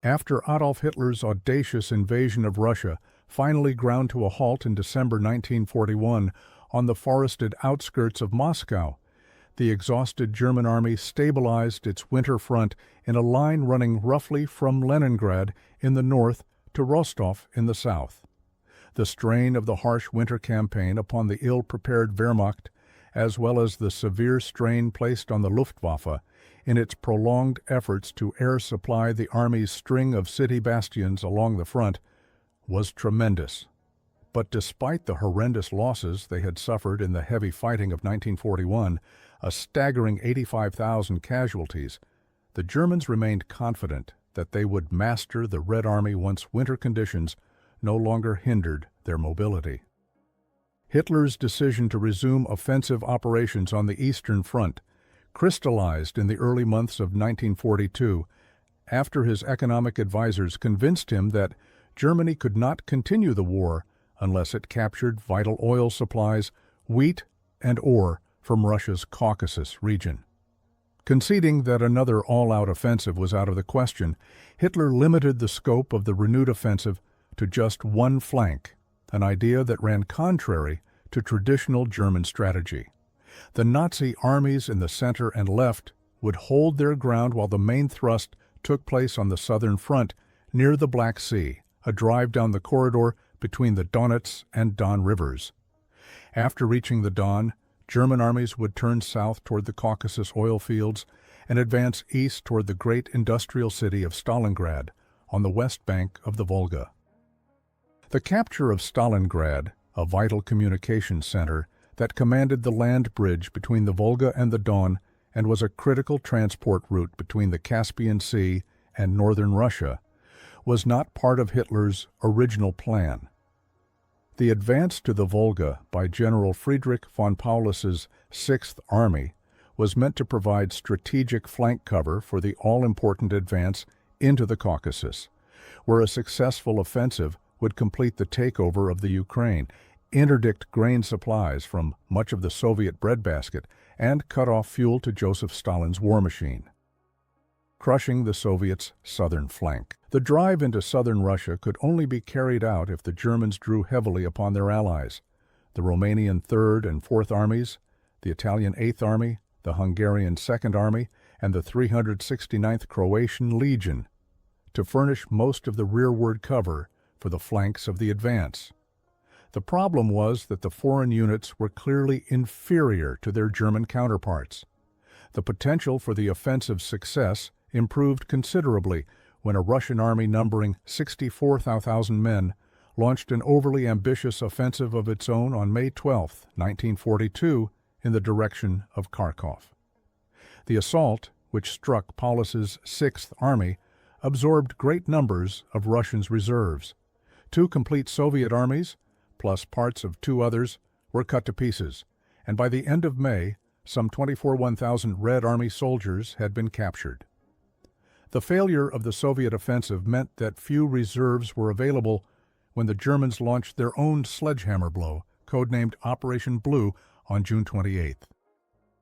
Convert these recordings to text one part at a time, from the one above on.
After Adolf Hitler's audacious invasion of Russia finally ground to a halt in December 1941 on the forested outskirts of Moscow, the exhausted German army stabilized its winter front in a line running roughly from Leningrad in the north to Rostov in the south. The strain of the harsh winter campaign upon the ill-prepared Wehrmacht, as well as the severe strain placed on the Luftwaffe in its prolonged efforts to air supply the Army's string of city bastions along the front, was tremendous. But despite the horrendous losses they had suffered in the heavy fighting of 1941, a staggering 85,000 casualties, the Germans remained confident that they would master the Red Army once winter conditions no longer hindered their mobility. Hitler's decision to resume offensive operations on the Eastern Front crystallized in the early months of 1942 after his economic advisors convinced him that Germany could not continue the war unless it captured vital oil supplies, wheat, and ore from Russia's Caucasus region. Conceding that another all-out offensive was out of the question, Hitler limited the scope of the renewed offensive to just one flank, an idea that ran contrary to traditional German strategy. The Nazi armies in the center and left would hold their ground while the main thrust took place on the southern front near the Black Sea, a drive down the corridor between the Donets and Don rivers. After reaching the Don, German armies would turn south toward the Caucasus oil fields and advance east toward the great industrial city of Stalingrad on the west bank of the Volga. The capture of Stalingrad, a vital communications center that commanded the land bridge between the Volga and the Don and was a critical transport route between the Caspian Sea and northern Russia, was not part of Hitler's original plan. The advance to the Volga by General Friedrich von Paulus's Sixth Army was meant to provide strategic flank cover for the all-important advance into the Caucasus, where a successful offensive would complete the takeover of the Ukraine, interdict grain supplies from much of the Soviet breadbasket, and cut off fuel to Joseph Stalin's war machine, crushing the Soviets' southern flank. The drive into southern Russia could only be carried out if the Germans drew heavily upon their allies, the Romanian Third and Fourth Armies, the Italian Eighth Army, the Hungarian Second Army, and the 369th Croatian Legion, to furnish most of the rearward cover for the flanks of the advance. The problem was that the foreign units were clearly inferior to their German counterparts. The potential for the offensive's success improved considerably when a Russian army numbering 64,000 men launched an overly ambitious offensive of its own on May 12, 1942, in the direction of Kharkov. The assault, which struck Paulus's Sixth Army, absorbed great numbers of Russians' reserves. 2 complete Soviet armies, plus parts of 2 others, were cut to pieces, and by the end of May, some 24,000 Red Army soldiers had been captured. The failure of the Soviet offensive meant that few reserves were available when the Germans launched their own sledgehammer blow, codenamed Operation Blue, on June 28th.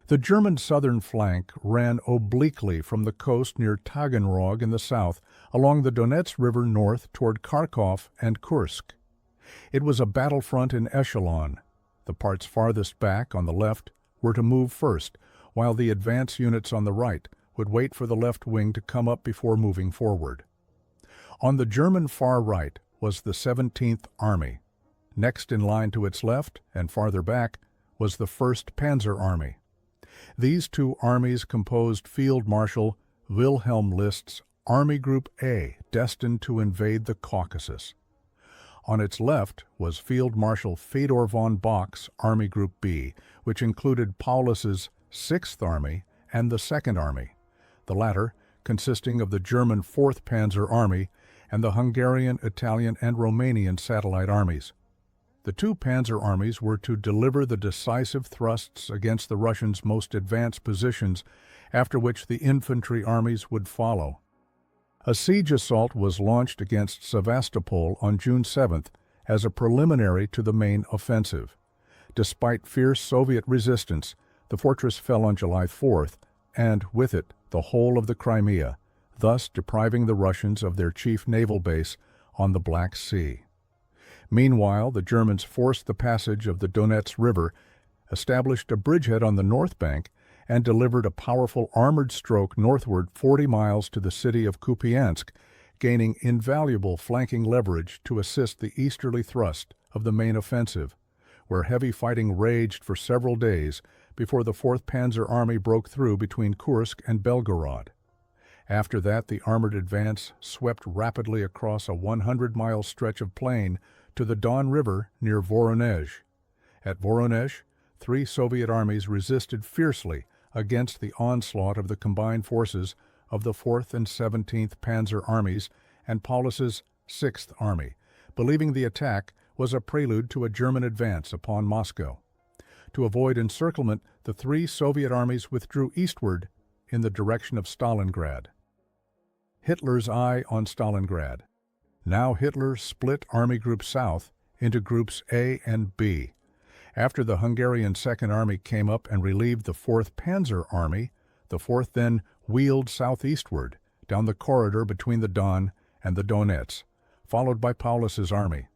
The German southern flank ran obliquely from the coast near Taganrog in the south, along the Donets River north toward Kharkov and Kursk. It was a battlefront in echelon. The parts farthest back on the left were to move first, while the advance units on the right would wait for the left wing to come up before moving forward. On the German far right was the 17th Army. Next in line to its left, and farther back, was the 1st Panzer Army. These 2 armies composed Field Marshal Wilhelm List's Army Group A, destined to invade the Caucasus. On its left was Field Marshal Fedor von Bock's Army Group B, which included Paulus's 6th Army and the 2nd Army, the latter consisting of the German 4th Panzer Army and the Hungarian, Italian, and Romanian satellite armies. The 2 panzer armies were to deliver the decisive thrusts against the Russians' most advanced positions, after which the infantry armies would follow. A siege assault was launched against Sevastopol on June 7th as a preliminary to the main offensive. Despite fierce Soviet resistance, the fortress fell on July 4th, and with it the whole of the Crimea, thus depriving the Russians of their chief naval base on the Black Sea. Meanwhile, the Germans forced the passage of the Donets River, established a bridgehead on the north bank, and delivered a powerful armored stroke northward 40 miles to the city of Kupiansk, gaining invaluable flanking leverage to assist the easterly thrust of the main offensive, where heavy fighting raged for several days before the 4th Panzer Army broke through between Kursk and Belgorod. After that, the armored advance swept rapidly across a 100-mile stretch of plain to the Don River near Voronezh. At Voronezh, 3 Soviet armies resisted fiercely against the onslaught of the combined forces of the 4th and 17th Panzer Armies and Paulus's 6th Army, believing the attack was a prelude to a German advance upon Moscow. To avoid encirclement, the 3 Soviet armies withdrew eastward in the direction of Stalingrad. Hitler's eye on Stalingrad. Now Hitler split Army Group South into Groups A and B. After the Hungarian Second Army came up and relieved the 4th Panzer Army, the 4th then wheeled southeastward down the corridor between the Don and the Donets, followed by Paulus's army.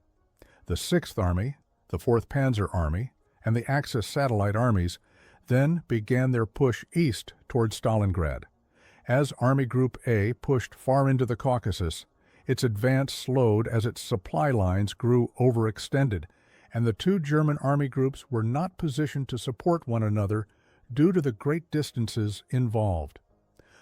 The 6th Army, the 4th Panzer Army, and the Axis satellite armies then began their push east toward Stalingrad. As Army Group A pushed far into the Caucasus, its advance slowed as its supply lines grew overextended, and the 2 German army groups were not positioned to support one another due to the great distances involved.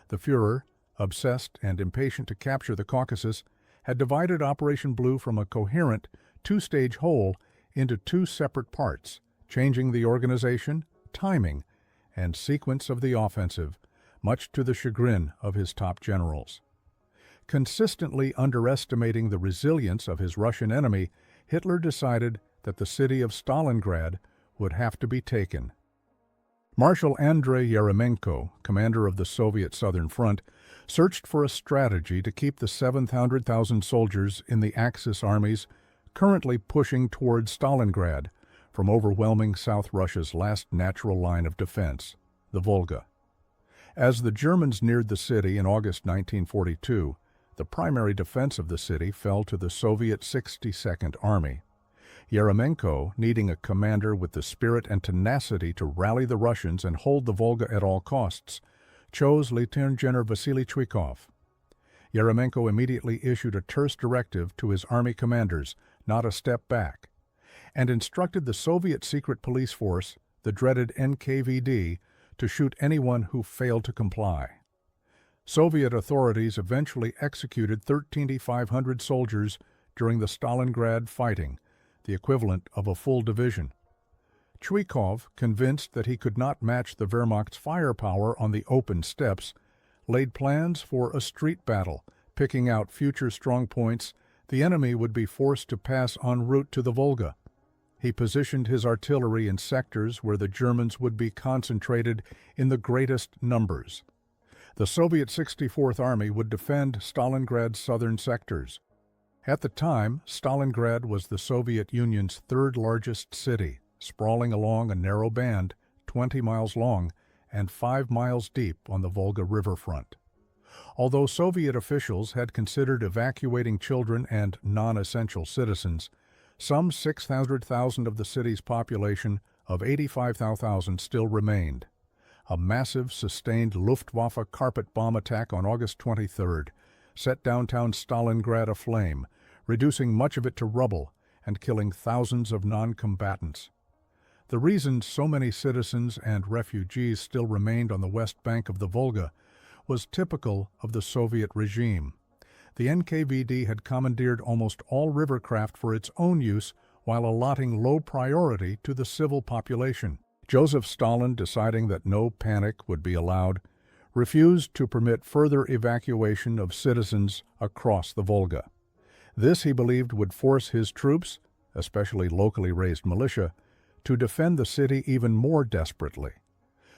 The Führer, obsessed and impatient to capture the Caucasus, had divided Operation Blue from a coherent 2-stage whole into 2 separate parts, changing the organization, timing, and sequence of the offensive, much to the chagrin of his top generals. Consistently underestimating the resilience of his Russian enemy, Hitler decided that the city of Stalingrad would have to be taken. Marshal Andrei Yeremenko, commander of the Soviet Southern Front, searched for a strategy to keep the 700,000 soldiers in the Axis armies currently pushing towards Stalingrad from overwhelming South Russia's last natural line of defense, the Volga. As the Germans neared the city in August 1942, the primary defense of the city fell to the Soviet 62nd Army. Yeremenko, needing a commander with the spirit and tenacity to rally the Russians and hold the Volga at all costs, chose Lieutenant General Vasily Chuikov. Yeremenko immediately issued a terse directive to his army commanders, not a step back, and instructed the Soviet secret police force, the dreaded NKVD, to shoot anyone who failed to comply. Soviet authorities eventually executed 13,500 soldiers during the Stalingrad fighting, the equivalent of a full division. Chuikov, convinced that he could not match the Wehrmacht's firepower on the open steppes, laid plans for a street battle, picking out future strong points the enemy would be forced to pass en route to the Volga. He positioned his artillery in sectors where the Germans would be concentrated in the greatest numbers. The Soviet 64th Army would defend Stalingrad's southern sectors. At the time, Stalingrad was the Soviet Union's 3rd largest city, sprawling along a narrow band 20 miles long and 5 miles deep on the Volga riverfront. Although Soviet officials had considered evacuating children and non-essential citizens, some 600,000 of the city's population of 85,000 still remained. A massive, sustained Luftwaffe carpet bomb attack on August 23rd set downtown Stalingrad aflame, reducing much of it to rubble and killing thousands of non-combatants. The reason so many citizens and refugees still remained on the west bank of the Volga was typical of the Soviet regime. The NKVD had commandeered almost all rivercraft for its own use while allotting low priority to the civil population. Joseph Stalin, deciding that no panic would be allowed, refused to permit further evacuation of citizens across the Volga. This, he believed, would force his troops, especially locally raised militia, to defend the city even more desperately.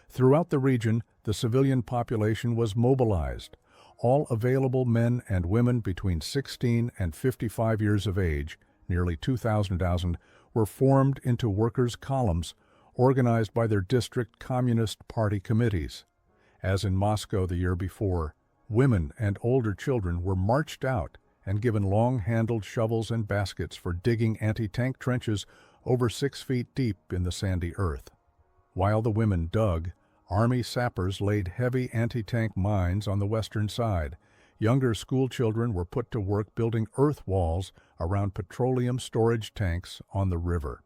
Throughout the region, the civilian population was mobilized. All available men and women between 16 and 55 years of age, nearly 2,000, were formed into workers' columns organized by their district Communist Party committees. As in Moscow the year before, Women and older children were marched out and given long-handled shovels and baskets for digging anti-tank trenches over 6 feet deep in the sandy earth. While the women dug, Army sappers laid heavy anti-tank mines on the western side. Younger school children were put to work building earth walls around petroleum storage tanks on the river.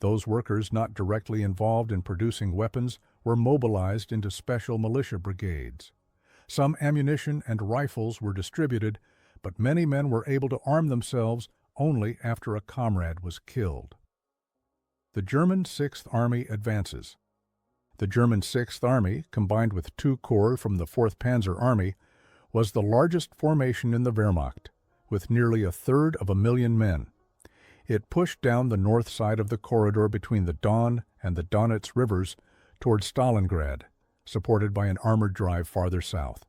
Those workers not directly involved in producing weapons were mobilized into special militia brigades. Some ammunition and rifles were distributed, but many men were able to arm themselves only after a comrade was killed. The German Sixth Army advances. The German Sixth Army, combined with 2 corps from the 4th Panzer Army, was the largest formation in the Wehrmacht, with nearly 1/3 men. It pushed down the north side of the corridor between the Don and the Donets rivers toward Stalingrad, supported by an armored drive farther south.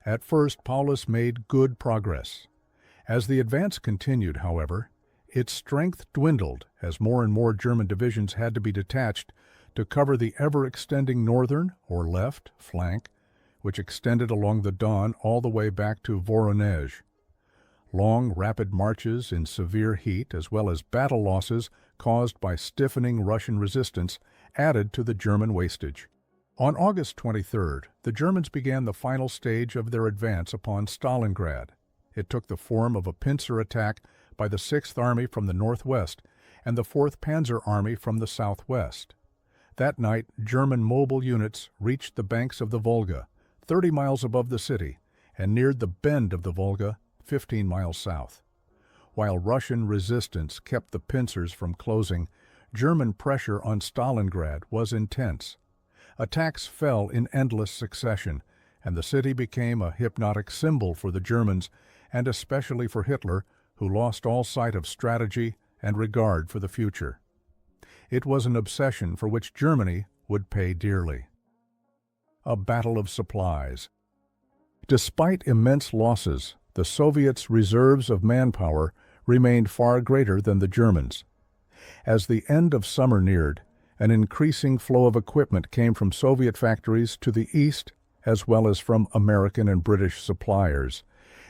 At first, Paulus made good progress. As the advance continued, however, its strength dwindled as more and more German divisions had to be detached to cover the ever-extending northern, or left, flank, which extended along the Don all the way back to Voronezh. Long, rapid marches in severe heat, as well as battle losses caused by stiffening Russian resistance, added to the German wastage. On August 23rd, the Germans began the final stage of their advance upon Stalingrad. It took the form of a pincer attack by the 6th Army from the northwest and the 4th Panzer Army from the southwest. That night, German mobile units reached the banks of the Volga, 30 miles above the city, and neared the bend of the Volga, 15 miles south. While Russian resistance kept the pincers from closing, German pressure on Stalingrad was intense. Attacks fell in endless succession, and the city became a hypnotic symbol for the Germans, and especially for Hitler, who lost all sight of strategy and regard for the future. It was an obsession for which Germany would pay dearly. A battle of supplies. Despite immense losses, the Soviets' reserves of manpower remained far greater than the Germans. As the end of summer neared, an increasing flow of equipment came from Soviet factories to the east, as well as from American and British suppliers,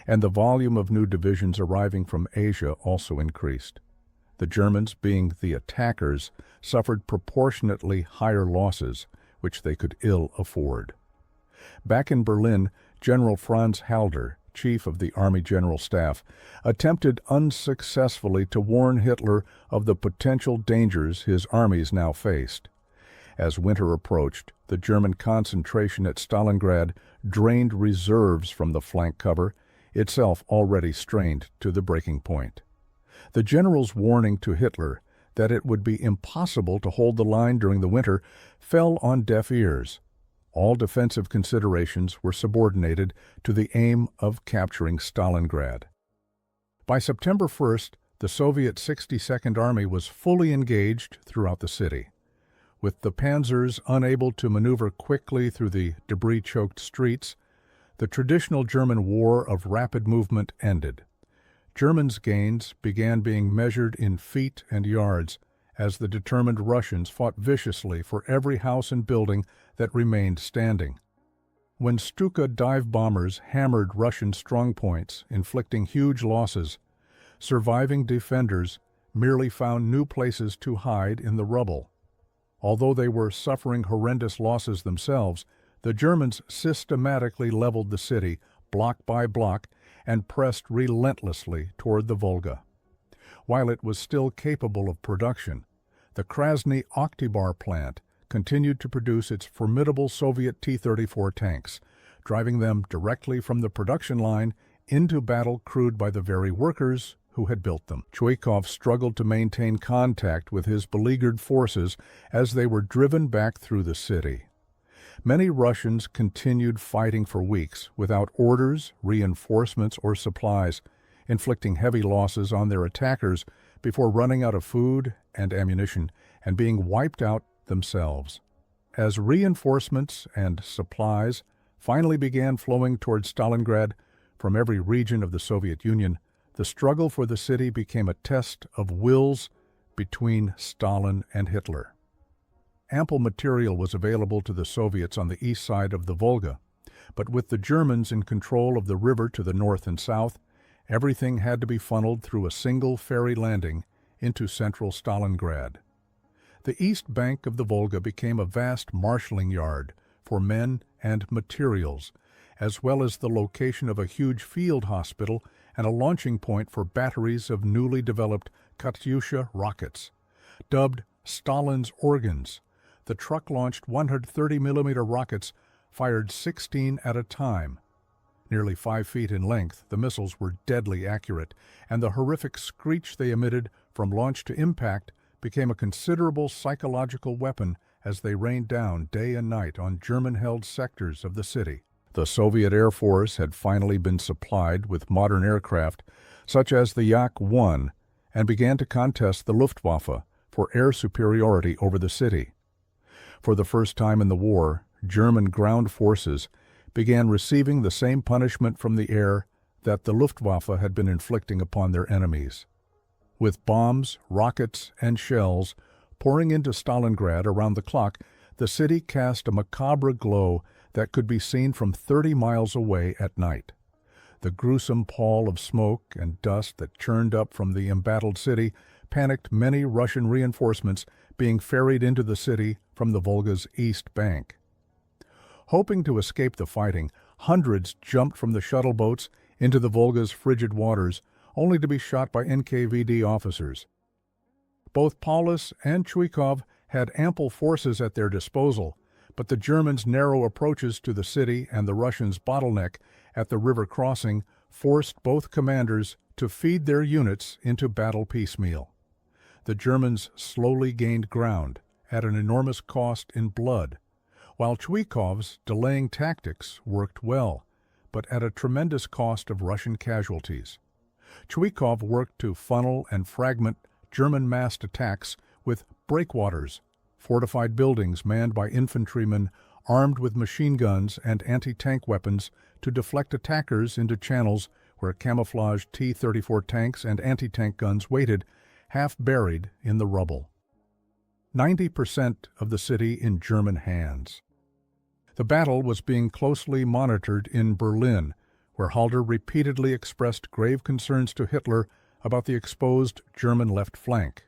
and the volume of new divisions arriving from Asia also increased. The Germans, being the attackers, suffered proportionately higher losses, which they could ill afford. Back in Berlin, General Franz Halder, chief of the Army General Staff, attempted unsuccessfully to warn Hitler of the potential dangers his armies now faced. As winter approached, the German concentration at Stalingrad drained reserves from the flank cover, itself already strained to the breaking point. The general's warning to Hitler that it would be impossible to hold the line during the winter fell on deaf ears. All defensive considerations were subordinated to the aim of capturing Stalingrad. By September 1st, the Soviet 62nd Army was fully engaged throughout the city. With the panzers unable to maneuver quickly through the debris-choked streets, the traditional German war of rapid movement ended. Germans' gains began being measured in feet and yards as the determined Russians fought viciously for every house and building that remained standing. When Stuka dive bombers hammered Russian strongpoints, inflicting huge losses, surviving defenders merely found new places to hide in the rubble. Although they were suffering horrendous losses themselves, the Germans systematically leveled the city, block by block, and pressed relentlessly toward the Volga. While it was still capable of production, the Krasny Oktyabar plant continued to produce its formidable Soviet T-34 tanks, driving them directly from the production line into battle crewed by the very workers who had built them. Chuikov struggled to maintain contact with his beleaguered forces as they were driven back through the city. Many Russians continued fighting for weeks without orders, reinforcements, or supplies, inflicting heavy losses on their attackers before running out of food and ammunition and being wiped out themselves. As reinforcements and supplies finally began flowing toward Stalingrad from every region of the Soviet Union, the struggle for the city became a test of wills between Stalin and Hitler. Ample material was available to the Soviets on the east side of the Volga, But with the Germans in control of the river to the north and south, everything had to be funneled through a single ferry landing into central Stalingrad. The east bank of the Volga became a vast marshalling yard for men and materials, as well as the location of a huge field hospital and a launching point for batteries of newly developed Katyusha rockets. Dubbed Stalin's organs, the truck-launched 130mm rockets fired 16 at a time. Nearly 5 feet in length, the missiles were deadly accurate, and the horrific screech they emitted from launch to impact became a considerable psychological weapon as they rained down day and night on German-held sectors of the city. The Soviet Air Force had finally been supplied with modern aircraft, such as the WW1, and began to contest the Luftwaffe for air superiority over the city. For the first time in the war, German ground forces began receiving the same punishment from the air that the Luftwaffe had been inflicting upon their enemies. With bombs, rockets, and shells pouring into Stalingrad around the clock, the city cast a macabre glow that could be seen from 30 miles away at night. The gruesome pall of smoke and dust that churned up from the embattled city panicked many Russian reinforcements being ferried into the city from the Volga's east bank. Hoping to escape the fighting, hundreds jumped from the shuttle boats into the Volga's frigid waters, only to be shot by NKVD officers. Both Paulus and Chuikov had ample forces at their disposal, but the Germans' narrow approaches to the city and the Russians' bottleneck at the river crossing forced both commanders to feed their units into battle piecemeal. The Germans slowly gained ground at an enormous cost in blood, while Chuikov's delaying tactics worked well, but at a tremendous cost of Russian casualties. Chuikov worked to funnel and fragment German massed attacks with breakwaters, fortified buildings manned by infantrymen armed with machine guns and anti-tank weapons to deflect attackers into channels where camouflaged T-34 tanks and anti-tank guns waited, half buried in the rubble. 90% of the city in German hands. The battle was being closely monitored in Berlin, where Halder repeatedly expressed grave concerns to Hitler about the exposed German left flank.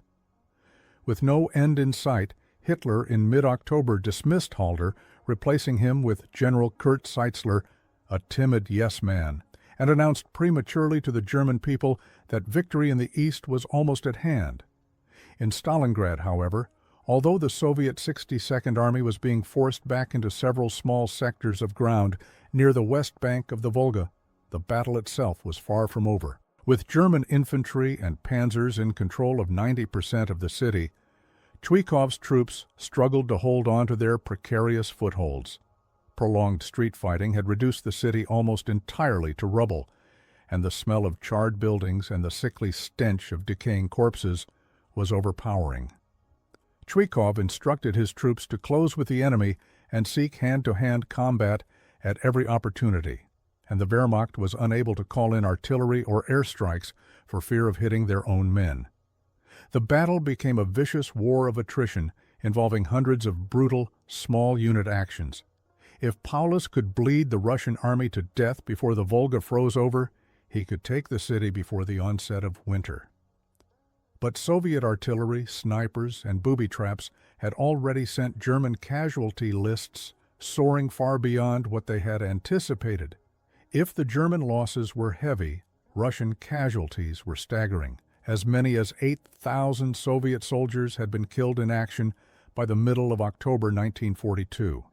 With no end in sight, Hitler in mid-October dismissed Halder, replacing him with General Kurt Seitzler, a timid yes-man, and announced prematurely to the German people that victory in the East was almost at hand. In Stalingrad, however, although the Soviet 62nd Army was being forced back into several small sectors of ground near the west bank of the Volga, the battle itself was far from over. With German infantry and panzers in control of 90% of the city, Chuikov's troops struggled to hold on to their precarious footholds. Prolonged street fighting had reduced the city almost entirely to rubble, and the smell of charred buildings and the sickly stench of decaying corpses was overpowering. Chuikov instructed his troops to close with the enemy and seek hand-to-hand combat at every opportunity, and the Wehrmacht was unable to call in artillery or airstrikes for fear of hitting their own men. The battle became a vicious war of attrition involving hundreds of brutal, small unit actions. If Paulus could bleed the Russian army to death before the Volga froze over, he could take the city before the onset of winter. But Soviet artillery, snipers, and booby traps had already sent German casualty lists soaring far beyond what they had anticipated. If the German losses were heavy, Russian casualties were staggering. As many as 8,000 Soviet soldiers had been killed in action by the middle of October 1942.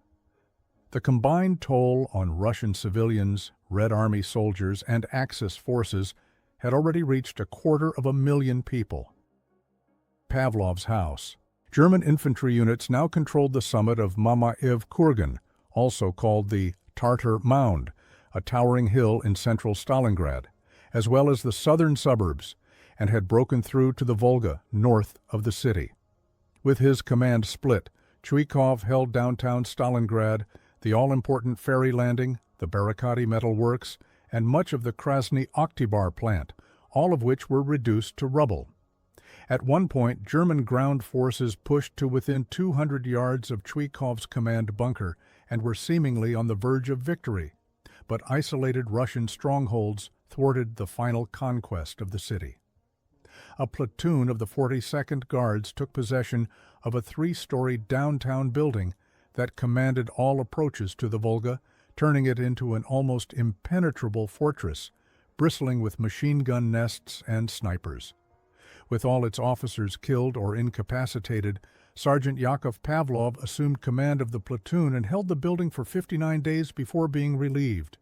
The combined toll on Russian civilians, Red Army soldiers, and Axis forces had already reached 250,000 people. Pavlov's house. German infantry units now controlled the summit of Mamayev Kurgan, also called the Tartar Mound, a towering hill in central Stalingrad, as well as the southern suburbs, and had broken through to the Volga, north of the city. With his command split, Chuikov held downtown Stalingrad, the all-important ferry landing, the Barricade Metal Works, and much of the Krasny Oktyabar plant, all of which were reduced to rubble. At one point, German ground forces pushed to within 200 yards of Chuikov's command bunker and were seemingly on the verge of victory, but isolated Russian strongholds thwarted the final conquest of the city. A platoon of the 42nd Guards took possession of a 3-story downtown building that commanded all approaches to the Volga, turning it into an almost impenetrable fortress, bristling with machine gun nests and snipers. With all its officers killed or incapacitated, Sergeant Yakov Pavlov assumed command of the platoon and held the building for 59 days before being relieved.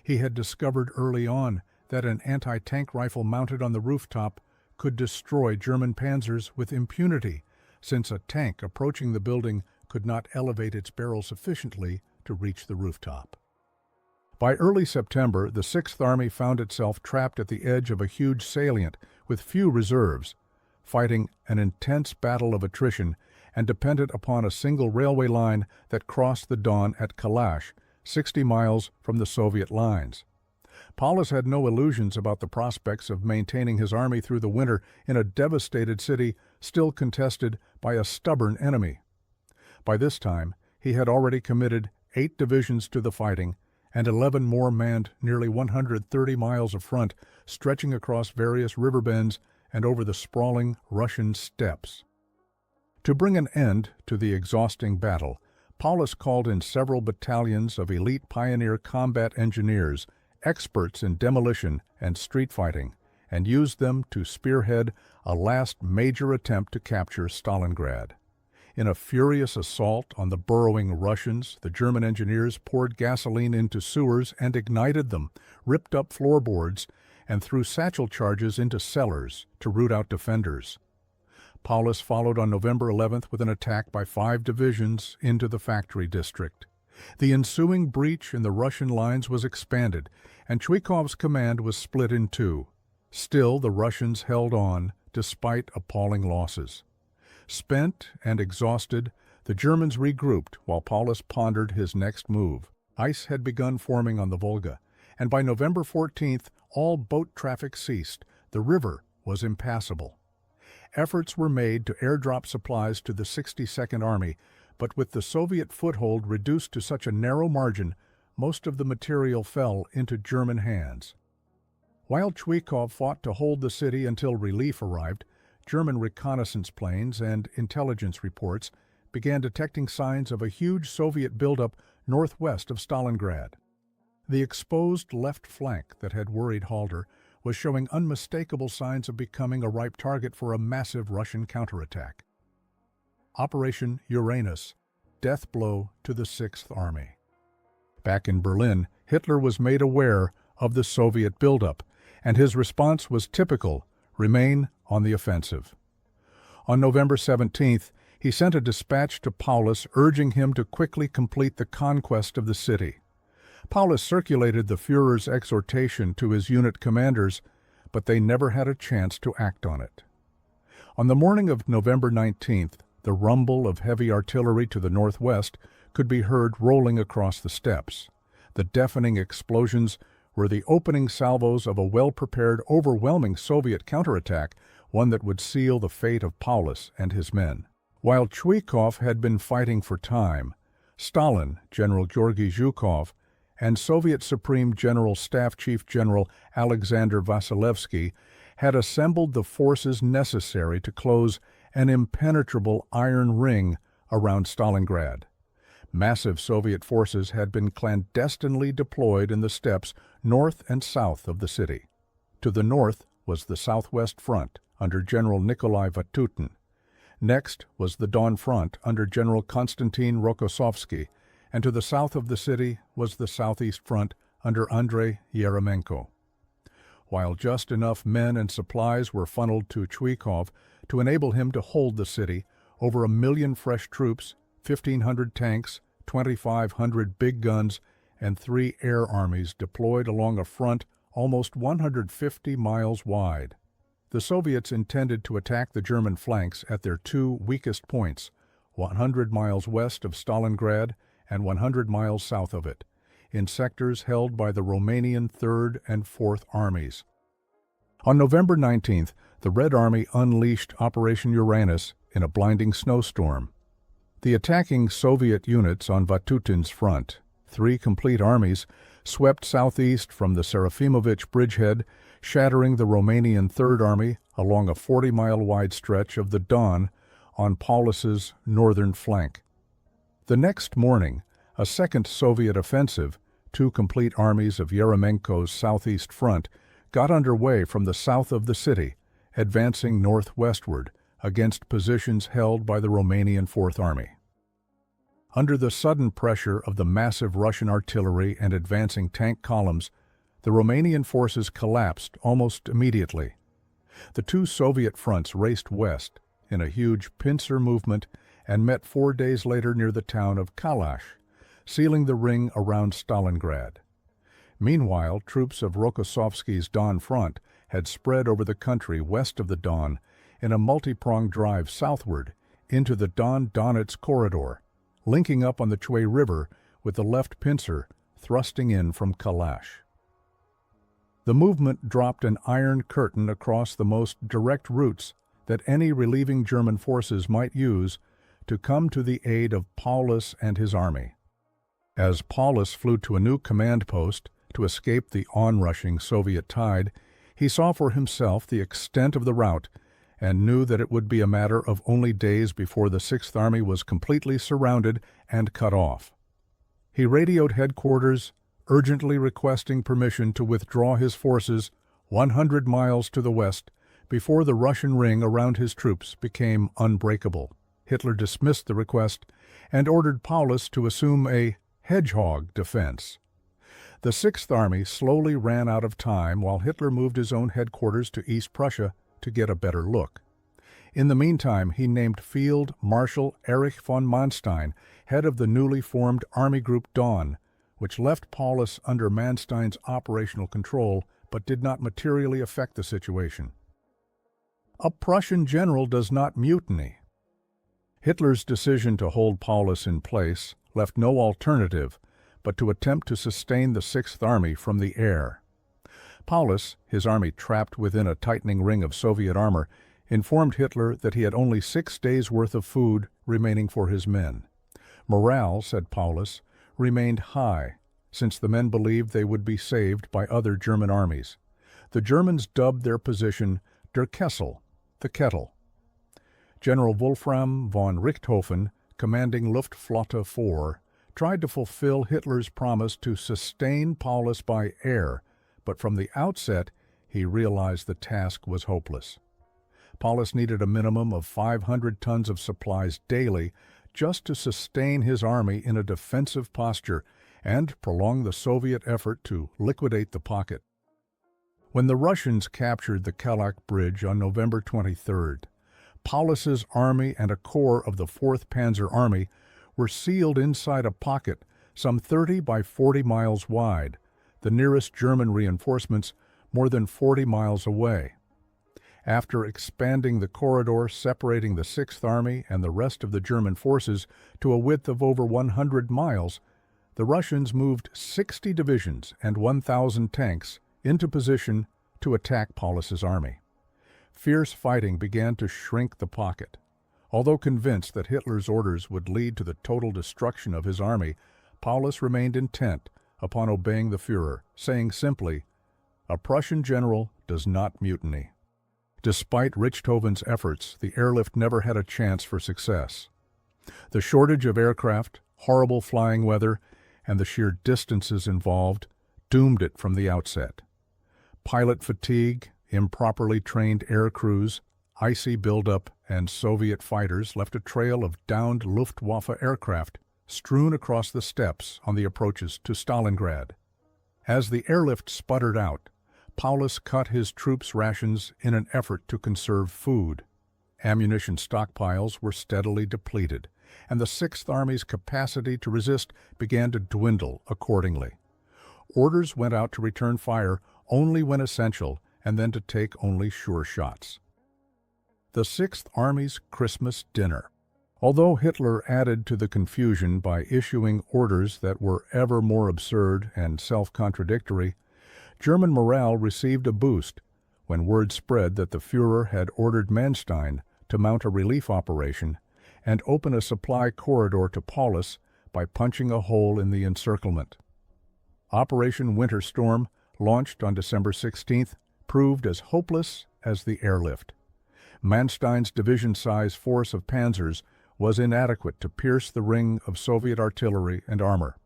He had discovered early on that an anti-tank rifle mounted on the rooftop could destroy German panzers with impunity, since a tank approaching the building could not elevate its barrel sufficiently to reach the rooftop. By early September, the Sixth Army found itself trapped at the edge of a huge salient with few reserves, fighting an intense battle of attrition and dependent upon a single railway line that crossed the Don at Kalash, 60 miles from the Soviet lines. Paulus had no illusions about the prospects of maintaining his army through the winter in a devastated city still contested by a stubborn enemy. By this time, he had already committed 8 divisions to the fighting, and 11 more manned nearly 130 miles of front, stretching across various river bends and over the sprawling Russian steppes. To bring an end to the exhausting battle, Paulus called in several battalions of elite pioneer combat engineers, experts in demolition and street fighting, and used them to spearhead a last major attempt to capture Stalingrad. In a furious assault on the burrowing Russians, the German engineers poured gasoline into sewers and ignited them, ripped up floorboards, and threw satchel charges into cellars to root out defenders. Paulus followed on November 11th with an attack by 5 divisions into the factory district. The ensuing breach in the Russian lines was expanded, and Chuikov's command was split in 2. Still, the Russians held on, despite appalling losses. Spent and exhausted, the Germans regrouped while Paulus pondered his next move. Ice had begun forming on the Volga, and by November 14th, all boat traffic ceased. The river was impassable. Efforts were made to airdrop supplies to the 62nd Army, but with the Soviet foothold reduced to such a narrow margin, most of the material fell into German hands. While Chuikov fought to hold the city until relief arrived, German reconnaissance planes and intelligence reports began detecting signs of a huge Soviet buildup northwest of Stalingrad. The exposed left flank that had worried Halder was showing unmistakable signs of becoming a ripe target for a massive Russian counterattack. Operation Uranus, death blow to the Sixth Army. Back in Berlin, Hitler was made aware of the Soviet buildup, and his response was typical: remain on the offensive. On November 17th, he sent a dispatch to Paulus urging him to quickly complete the conquest of the city. Paulus circulated the Führer's exhortation to his unit commanders, but they never had a chance to act on it. On the morning of November 19th, the rumble of heavy artillery to the northwest could be heard rolling across the steppes. The deafening explosions were the opening salvos of a well-prepared, overwhelming Soviet counterattack, one that would seal the fate of Paulus and his men. While Chuikov had been fighting for time, Stalin, General Georgy Zhukov, and Soviet Supreme General Staff Chief General Alexander Vasilevsky had assembled the forces necessary to close an impenetrable iron ring around Stalingrad. Massive Soviet forces had been clandestinely deployed in the steppes north and south of the city. To the north was the Southwest Front under General Nikolai Vatutin. Next was the Don Front under General Konstantin Rokossovsky, and to the south of the city was the Southeast Front under Andrei Yeremenko. While just enough men and supplies were funneled to Chuikov to enable him to hold the city, over 1 million fresh troops, 1,500 tanks, 2,500 big guns, and 3 air armies deployed along a front almost 150 miles wide. The Soviets intended to attack the German flanks at their 2 weakest points, 100 miles west of Stalingrad and 100 miles south of it, in sectors held by the Romanian Third and Fourth Armies. On November 19th, the Red Army unleashed Operation Uranus in a blinding snowstorm. The attacking Soviet units on Vatutin's front, 3 complete armies, swept southeast from the Serafimovich bridgehead, shattering the Romanian Third Army along a 40-mile-wide stretch of the Don on Paulus's northern flank. The next morning, a second Soviet offensive, 2 complete armies of Yeremenko's southeast front, got underway from the south of the city, advancing northwestward against positions held by the Romanian Fourth Army. Under the sudden pressure of the massive Russian artillery and advancing tank columns, the Romanian forces collapsed almost immediately. The 2 Soviet fronts raced west in a huge pincer movement and met 4 days later near the town of Kalash, sealing the ring around Stalingrad. Meanwhile, troops of Rokossovsky's Don front had spread over the country west of the Don in a multi-pronged drive southward into the Don-Donets corridor, linking up on the Choi River with the left pincer thrusting in from Kalash. The movement dropped an iron curtain across the most direct routes that any relieving German forces might use to come to the aid of Paulus and his army. As Paulus flew to a new command post to escape the onrushing Soviet tide, he saw for himself the extent of the rout and knew that it would be a matter of only days before the Sixth Army was completely surrounded and cut off. He radioed headquarters, urgently requesting permission to withdraw his forces 100 miles to the west before the Russian ring around his troops became unbreakable. Hitler dismissed the request and ordered Paulus to assume a hedgehog defense. The Sixth Army slowly ran out of time while Hitler moved his own headquarters to East Prussia to get a better look. In the meantime, he named Field Marshal Erich von Manstein head of the newly formed Army Group Dawn, which left Paulus under Manstein's operational control but did not materially affect the situation. A Prussian general does not mutiny. Hitler's decision to hold Paulus in place left no alternative but to attempt to sustain the Sixth Army from the air. Paulus, his army trapped within a tightening ring of Soviet armor, informed Hitler that he had only 6 days' worth of food remaining for his men. Morale, said Paulus, remained high, since the men believed they would be saved by other German armies. The Germans dubbed their position Der Kessel, the kettle. General Wolfram von Richthofen, commanding Luftflotte 4, tried to fulfill Hitler's promise to sustain Paulus by air, but from the outset he realized the task was hopeless. Paulus needed a minimum of 500 tons of supplies daily just to sustain his army in a defensive posture and prolong the Soviet effort to liquidate the pocket. When the Russians captured the Kalach Bridge on November 23rd, Paulus's army and a corps of the 4th Panzer Army were sealed inside a pocket some 30 by 40 miles wide, the nearest German reinforcements more than 40 miles away. After expanding the corridor separating the Sixth Army and the rest of the German forces to a width of over 100 miles, the Russians moved 60 divisions and 1,000 tanks into position to attack Paulus's army. Fierce fighting began to shrink the pocket. Although convinced that Hitler's orders would lead to the total destruction of his army, Paulus remained intent upon obeying the Führer, saying simply, "A Prussian general does not mutiny." Despite Richthofen's efforts, the airlift never had a chance for success. The shortage of aircraft, horrible flying weather, and the sheer distances involved doomed it from the outset. Pilot fatigue, improperly trained air crews, icy buildup, and Soviet fighters left a trail of downed Luftwaffe aircraft strewn across the steppes on the approaches to Stalingrad. As the airlift sputtered out, Paulus cut his troops' rations in an effort to conserve food. Ammunition stockpiles were steadily depleted, and the Sixth Army's capacity to resist began to dwindle accordingly. Orders went out to return fire only when essential and then to take only sure shots. The Sixth Army's Christmas dinner. Although Hitler added to the confusion by issuing orders that were ever more absurd and self-contradictory, German morale received a boost when word spread that the Führer had ordered Manstein to mount a relief operation and open a supply corridor to Paulus by punching a hole in the encirclement. Operation Winter Storm, launched on December 16th, proved as hopeless as the airlift. Manstein's division-size force of panzers was inadequate to pierce the ring of Soviet artillery and armor.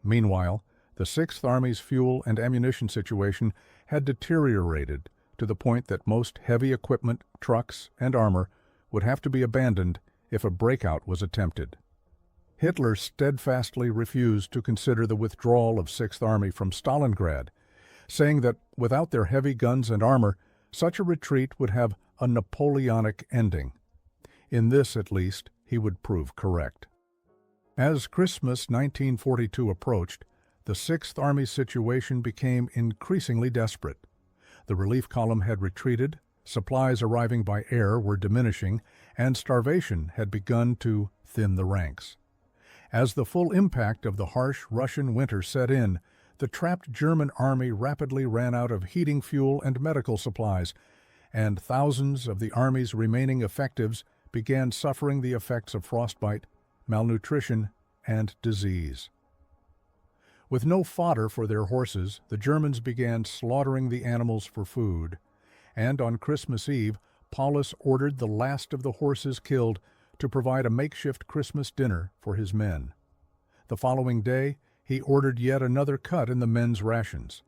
Meanwhile, the Sixth Army's fuel and ammunition situation had deteriorated to the point that most heavy equipment, trucks, and armor would have to be abandoned if a breakout was attempted. Hitler steadfastly refused to consider the withdrawal of Sixth Army from Stalingrad, saying that without their heavy guns and armor, such a retreat would have a Napoleonic ending. In this, at least, he would prove correct. As Christmas 1942 approached, the Sixth Army's situation became increasingly desperate. The relief column had retreated, supplies arriving by air were diminishing, and starvation had begun to thin the ranks. As the full impact of the harsh Russian winter set in, the trapped German army rapidly ran out of heating fuel and medical supplies, and thousands of the army's remaining effectives began suffering the effects of frostbite, malnutrition, and disease. With no fodder for their horses, the Germans began slaughtering the animals for food, and on Christmas Eve, Paulus ordered the last of the horses killed to provide a makeshift Christmas dinner for his men. The following day, he ordered yet another cut in the men's rations.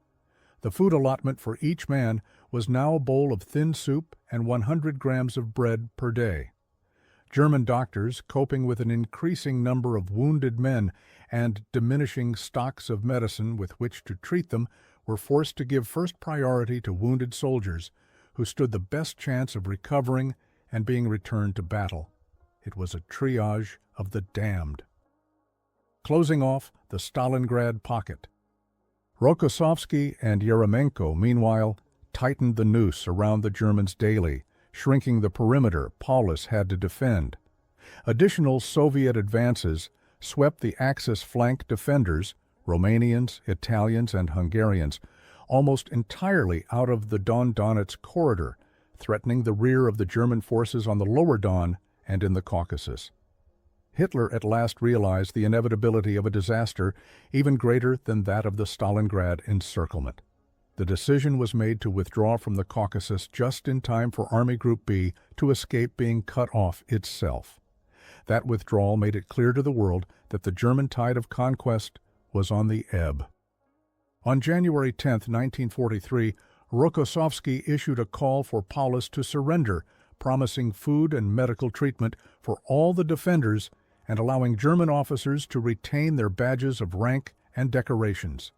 The food allotment for each man was now a bowl of thin soup and 100 grams of bread per day. German doctors, coping with an increasing number of wounded men and diminishing stocks of medicine with which to treat them, were forced to give first priority to wounded soldiers who stood the best chance of recovering and being returned to battle. It was a triage of the damned. Closing off the Stalingrad pocket. Rokossovsky and Yeremenko, meanwhile, tightened the noose around the Germans daily, shrinking the perimeter Paulus had to defend. Additional Soviet advances swept the Axis flank defenders, Romanians, Italians, and Hungarians, almost entirely out of the Don-Donetsk corridor, threatening the rear of the German forces on the lower Don and in the Caucasus. Hitler at last realized the inevitability of a disaster even greater than that of the Stalingrad encirclement. The decision was made to withdraw from the Caucasus just in time for Army Group B to escape being cut off itself. That withdrawal made it clear to the world that the German tide of conquest was on the ebb. On January 10, 1943, Rokossovsky issued a call for Paulus to surrender, promising food and medical treatment for all the defenders and allowing German officers to retain their badges of rank and decorations.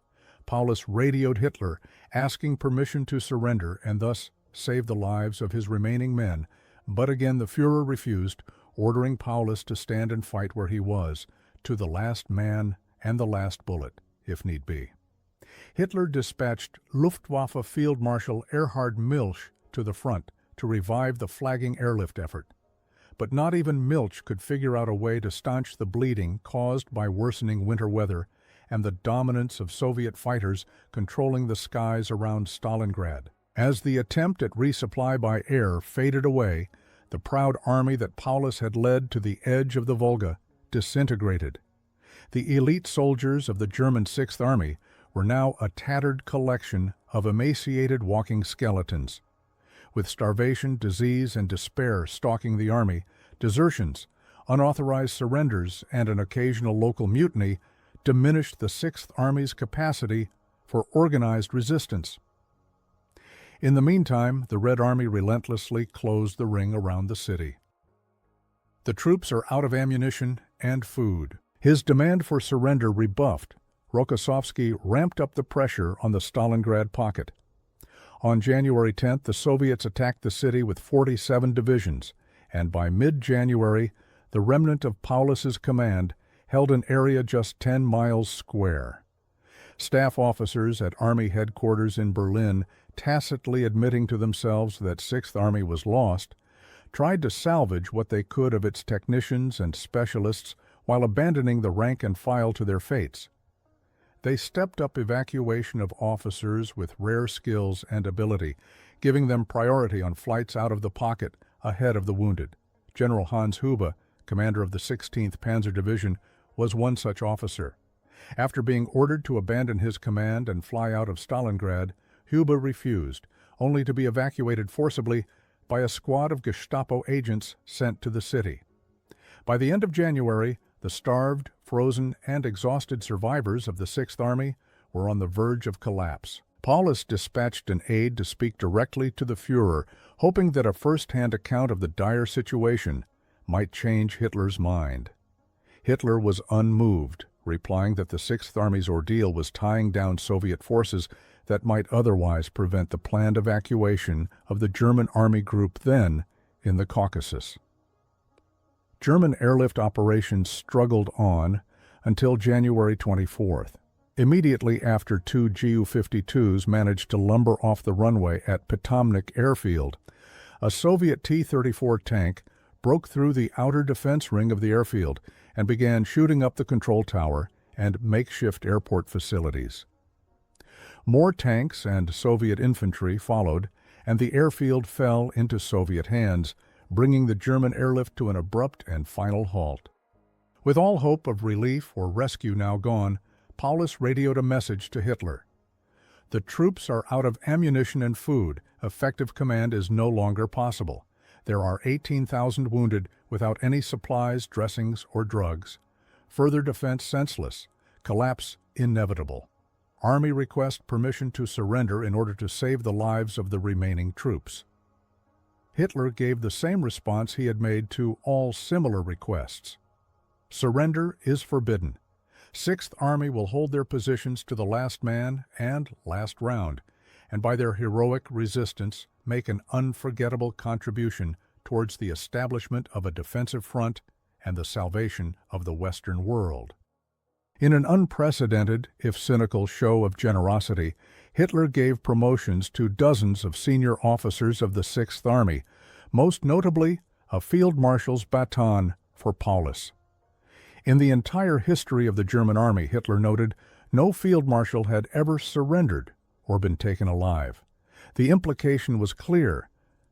Paulus radioed Hitler, asking permission to surrender and thus save the lives of his remaining men, but again the Führer refused, ordering Paulus to stand and fight where he was, to the last man and the last bullet, if need be. Hitler dispatched Luftwaffe Field Marshal Erhard Milch to the front to revive the flagging airlift effort. But not even Milch could figure out a way to staunch the bleeding caused by worsening winter weather and the dominance of Soviet fighters controlling the skies around Stalingrad. As the attempt at resupply by air faded away, the proud army that Paulus had led to the edge of the Volga disintegrated. The elite soldiers of the German Sixth Army were now a tattered collection of emaciated walking skeletons. With starvation, disease, and despair stalking the army, desertions, unauthorized surrenders, and an occasional local mutiny diminished the Sixth Army's capacity for organized resistance. In the meantime, the Red Army relentlessly closed the ring around the city. The troops are out of ammunition and food. His demand for surrender rebuffed, Rokossovsky ramped up the pressure on the Stalingrad pocket. On January 10th, the Soviets attacked the city with 47 divisions, and by mid-January, the remnant of Paulus's command held an area just 10 miles square. Staff officers at Army headquarters in Berlin, tacitly admitting to themselves that Sixth Army was lost, tried to salvage what they could of its technicians and specialists while abandoning the rank and file to their fates. They stepped up evacuation of officers with rare skills and ability, giving them priority on flights out of the pocket ahead of the wounded. General Hans Hube commander of the 16th Panzer Division, was one such officer. After being ordered to abandon his command and fly out of Stalingrad, Hube refused, only to be evacuated forcibly by a squad of Gestapo agents sent to the city. By the end of January, the starved, frozen, and exhausted survivors of the Sixth Army were on the verge of collapse. Paulus dispatched an aide to speak directly to the Führer, hoping that a first-hand account of the dire situation might change Hitler's mind. Hitler was unmoved, replying that the Sixth Army's ordeal was tying down Soviet forces that might otherwise prevent the planned evacuation of the German army group then in the Caucasus. German airlift operations struggled on until January 24th. Immediately after two Ju-52s managed to lumber off the runway at Pitomnik Airfield, a Soviet T-34 tank broke through the outer defense ring of the airfield and began shooting up the control tower and makeshift airport facilities. More tanks and Soviet infantry followed, and the airfield fell into Soviet hands, bringing the German airlift to an abrupt and final halt. With all hope of relief or rescue now gone, Paulus radioed a message to Hitler. "The troops are out of ammunition and food. Effective command is no longer possible. There are 18,000 wounded without any supplies, dressings, or drugs. Further defense senseless. Collapse inevitable. Army request permission to surrender in order to save the lives of the remaining troops." Hitler gave the same response he had made to all similar requests. "Surrender is forbidden. Sixth Army will hold their positions to the last man and last round, and by their heroic resistance make an unforgettable contribution towards the establishment of a defensive front and the salvation of the Western world." In an unprecedented, if cynical, show of generosity, Hitler gave promotions to dozens of senior officers of the Sixth Army, most notably a field marshal's baton for Paulus. In the entire history of the German army, Hitler noted, no field marshal had ever surrendered or been taken alive. The implication was clear,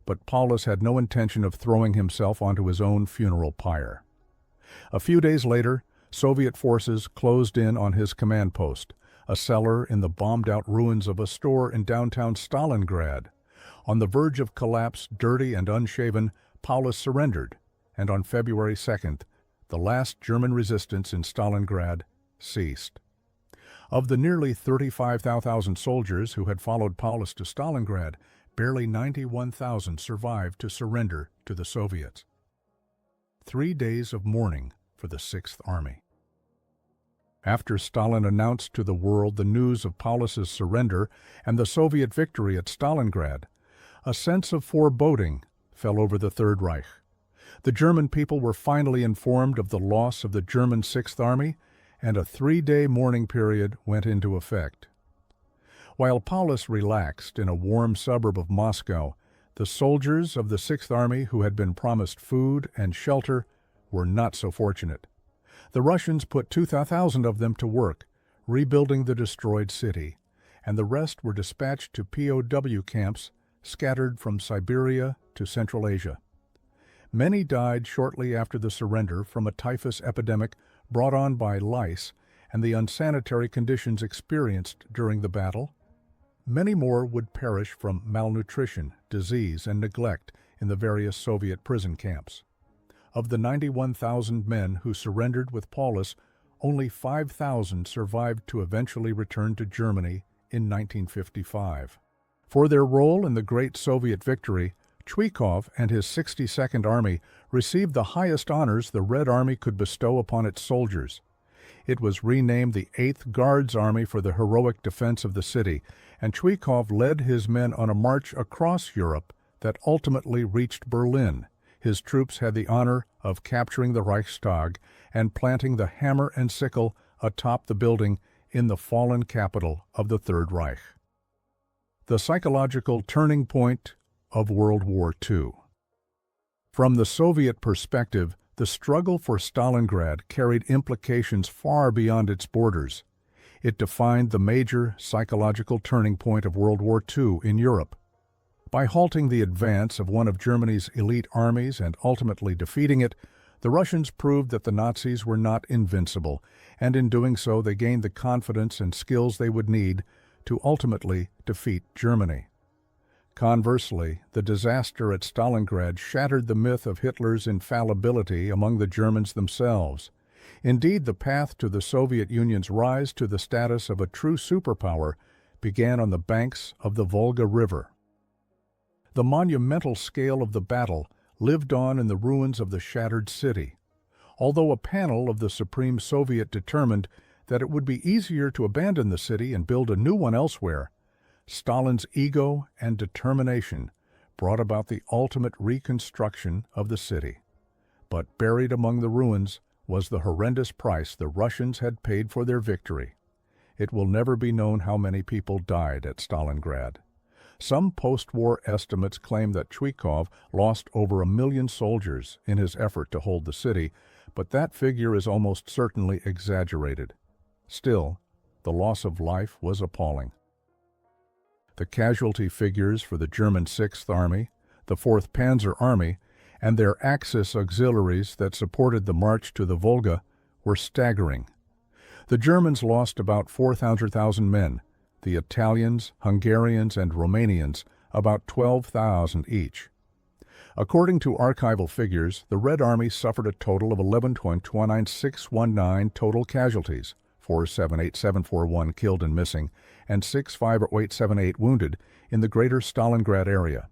but Paulus had no intention of throwing himself onto his own funeral pyre. A few days later, Soviet forces closed in on his command post, a cellar in the bombed-out ruins of a store in downtown Stalingrad. On the verge of collapse, dirty and unshaven, Paulus surrendered, and on February 2nd, the last German resistance in Stalingrad ceased. Of the nearly 35,000 soldiers who had followed Paulus to Stalingrad, barely 91,000 survived to surrender to the Soviets. 3 days of mourning for the Sixth Army. After Stalin announced to the world the news of Paulus's surrender and the Soviet victory at Stalingrad, a sense of foreboding fell over the Third Reich. The German people were finally informed of the loss of the German Sixth Army, and a 3-day mourning period went into effect. While Paulus relaxed in a warm suburb of Moscow, the soldiers of the Sixth Army who had been promised food and shelter were not so fortunate. The Russians put 2,000 of them to work, rebuilding the destroyed city, and the rest were dispatched to POW camps scattered from Siberia to Central Asia. Many died shortly after the surrender from a typhus epidemic brought on by lice and the unsanitary conditions experienced during the battle. Many more would perish from malnutrition, disease, and neglect in the various Soviet prison camps. Of the 91,000 men who surrendered with Paulus, only 5,000 survived to eventually return to Germany in 1955. For their role in the great Soviet victory, Zhukov and his 62nd Army received the highest honors the Red Army could bestow upon its soldiers. It was renamed the 8th Guards Army for the heroic defense of the city, and Zhukov led his men on a march across Europe that ultimately reached Berlin. His troops had the honor of capturing the Reichstag and planting the hammer and sickle atop the building in the fallen capital of the Third Reich. The psychological turning point of World War II. From the Soviet perspective, the struggle for Stalingrad carried implications far beyond its borders. It defined the major psychological turning point of World War II in Europe. By halting the advance of one of Germany's elite armies and ultimately defeating it, The Russians proved that the Nazis were not invincible, and in doing so they gained the confidence and skills they would need to ultimately defeat Germany. Conversely, the disaster at Stalingrad shattered the myth of Hitler's infallibility among the Germans themselves. Indeed, the path to the Soviet Union's rise to the status of a true superpower began on the banks of the Volga River. The monumental scale of the battle lived on in the ruins of the shattered city. Although a panel of the Supreme Soviet determined that it would be easier to abandon the city and build a new one elsewhere, Stalin's ego and determination brought about the ultimate reconstruction of the city. But buried among the ruins was the horrendous price the Russians had paid for their victory. It will never be known how many people died at Stalingrad. Some post-war estimates claim that Chuikov lost over 1 million soldiers in his effort to hold the city, but that figure is almost certainly exaggerated. Still, the loss of life was appalling. The casualty figures for the German 6th Army, the 4th Panzer Army, and their Axis auxiliaries that supported the march to the Volga were staggering. The Germans lost about 400,000 men, the Italians, Hungarians, and Romanians about 12,000 each. According to archival figures, the Red Army suffered a total of 11.29619 total casualties, 478741 killed and missing, and 65878 wounded in the greater Stalingrad area.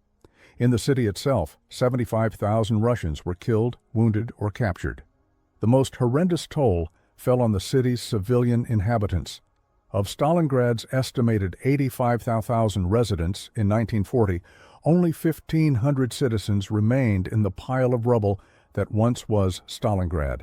In the city itself, 75,000 Russians were killed, wounded, or captured. The most horrendous toll fell on the city's civilian inhabitants. Of Stalingrad's estimated 85,000 residents in 1940, only 1,500 citizens remained in the pile of rubble that once was Stalingrad.